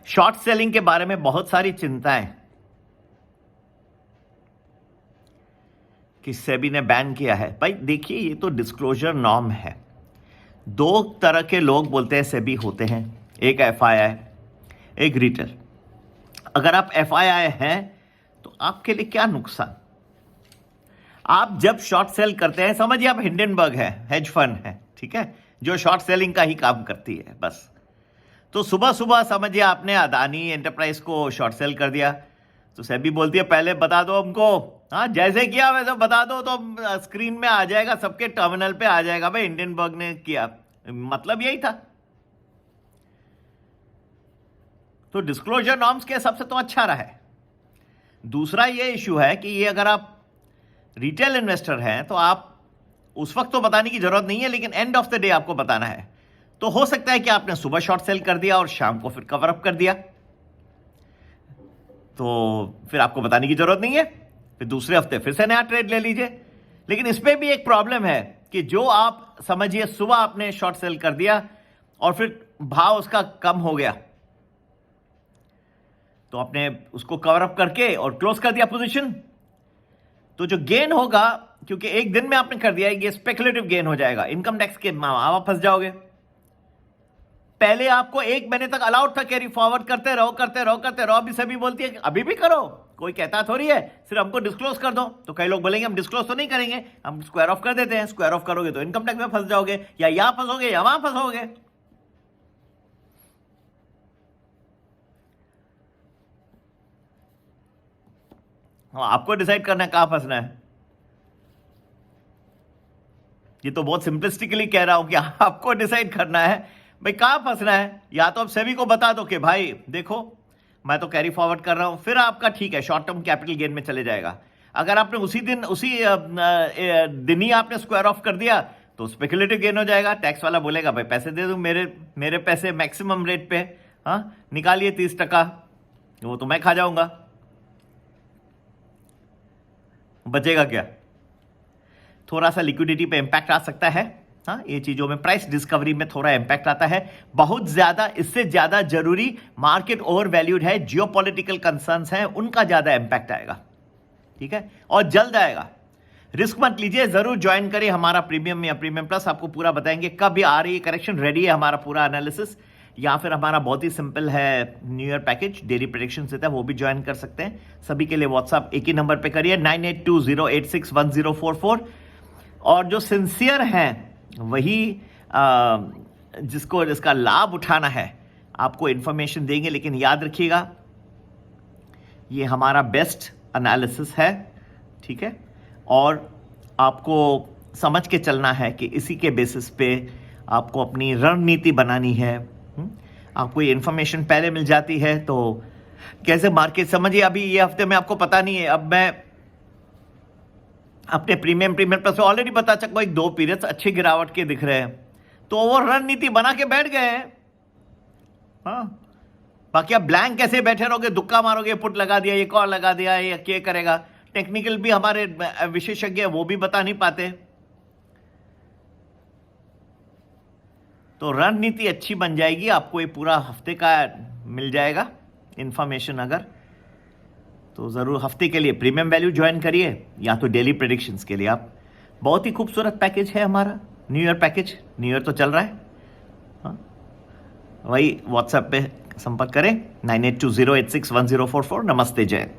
Short selling के बारे में बहुत सारी चिंताएं कि सेबी ने बैन किया है। भाई देखिए, ये तो डिस्क्लोजर नॉर्म है। दो तरह के लोग बोलते हैं सेबी होते हैं, एक एफआईआई, एक रिटेल। अगर आप एफआईआई हैं तो आपके लिए क्या नुकसान? आप जब शॉर्ट सेल करते हैं, समझिए आप हिंडनबर्ग है, हेज फंड है, ठीक है, जो शॉर्ट सेलिंग का ही काम करती है बस। तो सुबह सुबह समझिए आपने अदानी एंटरप्राइज को शॉर्ट सेल कर दिया, तो सेबी बोलती है पहले बता दो हमको, हाँ जैसे किया वैसे बता दो तो स्क्रीन में आ जाएगा, सबके टर्मिनल पे आ जाएगा भाई हिंडनबर्ग ने किया। मतलब यही था। तो डिस्क्लोजर नॉर्म्स के हिसाब से तो अच्छा रहा है। दूसरा ये इशू है कि ये अगर आप रिटेल इन्वेस्टर हैं तो आप उस वक्त तो बताने की जरूरत नहीं है, लेकिन एंड ऑफ द डे आपको बताना है। तो हो सकता है कि आपने सुबह शॉर्ट सेल कर दिया और शाम को फिर कवर अप कर दिया, तो फिर आपको बताने की जरूरत नहीं है, फिर दूसरे हफ्ते फिर से नया ट्रेड ले लीजिए। लेकिन इसमें भी एक प्रॉब्लम है कि जो आप समझिए सुबह आपने शॉर्ट सेल कर दिया और फिर भाव उसका कम हो गया, तो आपने उसको कवर अप करके और क्लोज कर दिया पोजीशन, तो जो गेन होगा, क्योंकि एक दिन में आपने कर दिया, ये स्पेकुलेटिव गेन हो जाएगा, इनकम टैक्स के आप फंस जाओगे। पहले आपको एक महीने तक अलाउड था कैरी फॉरवर्ड, करते रहो करते रहो करते रहो। अभी सभी बोलती है कि अभी भी करो, कोई कहता थोड़ी है सिर्फ हमको डिस्क्लोज कर दो। तो कई लोग बोलेंगे हम डिस्क्लोज तो नहीं करेंगे, हम स्क्वायर ऑफ कर देते हैं। स्क्वायर ऑफ करोगे तो इनकम टैक्स में फंस जाओगे, या यहां फंसोगे या वहां फंसोगे। आपको डिसाइड करना है कहां फंसना है। ये तो बहुत सिंपलिस्टिकली कह रहा हूं कि आपको डिसाइड करना है भाई कहां फंसना है। या तो आप सभी को बता दो कि भाई देखो मैं तो कैरी फॉरवर्ड कर रहा हूं, फिर आपका ठीक है शॉर्ट टर्म कैपिटल गेन में चले जाएगा। अगर आपने उसी दिन ही आपने स्क्वायर ऑफ कर दिया तो स्पेकुलेटिव गेन हो जाएगा। टैक्स वाला बोलेगा भाई पैसे दे दो, मेरे पैसे मैक्सिमम रेट पे, हाँ निकालिए 30%, वो तो मैं खा जाऊंगा, बचेगा क्या? थोड़ा सा लिक्विडिटी पे इंपैक्ट आ सकता है, हाँ ये चीजों में प्राइस डिस्कवरी में थोड़ा इंपैक्ट आता है। बहुत ज्यादा, इससे ज्यादा जरूरी मार्केट ओवर वैल्यूड है, जियोपॉलिटिकल कंसर्न्स हैं, उनका ज्यादा इंपैक्ट आएगा, ठीक है, और जल्द आएगा। रिस्क मत लीजिए, जरूर ज्वाइन करिए हमारा प्रीमियम या प्रीमियम प्लस, आपको पूरा बताएंगे कब आ रही है करेक्शन, रेडी है हमारा पूरा एनालिसिस। या फिर हमारा बहुत ही सिंपल है new year package, daily prediction से था, वो भी ज्वाइन कर सकते हैं। सभी के लिए व्हाट्सएप एक ही नंबर पे करिए 9820861044। और जो सिंसियर हैं वही जिसको इसका लाभ उठाना है आपको इंफॉर्मेशन देंगे, लेकिन याद रखिएगा ये हमारा बेस्ट एनालिसिस है, ठीक है, और आपको समझ के चलना है कि इसी के बेसिस पे आपको अपनी रणनीति बनानी है। आपको ये इंफॉर्मेशन पहले मिल जाती है तो कैसे मार्केट, समझिए अभी ये हफ्ते में आपको पता नहीं है, अब मैं अपने प्रीमियम प्लस ऑलरेडी बता चुका, एक 2 पीरियड्स अच्छे गिरावट के दिख रहे हैं, तो वो रणनीति बना के बैठ गए हैं। हाँ बाकी आप ब्लैंक कैसे बैठे रहोगे, दुक्का मारोगे, पुट लगा दिया, एक और लगा दिया, ये क्या करेगा। टेक्निकल भी हमारे विशेषज्ञ वो भी बता नहीं पाते। तो रणनीति अच्छी बन जाएगी, आपको ये पूरा हफ्ते का मिल जाएगा इंफॉर्मेशन। अगर तो जरूर हफ्ते के लिए प्रीमियम वैल्यू ज्वाइन करिए, या तो डेली प्रेडिक्शंस के लिए आप, बहुत ही खूबसूरत पैकेज है हमारा new year package. New year तो चल रहा है, हाँ वही व्हाट्सएप पे संपर्क करें 9820861044। नमस्ते, जय।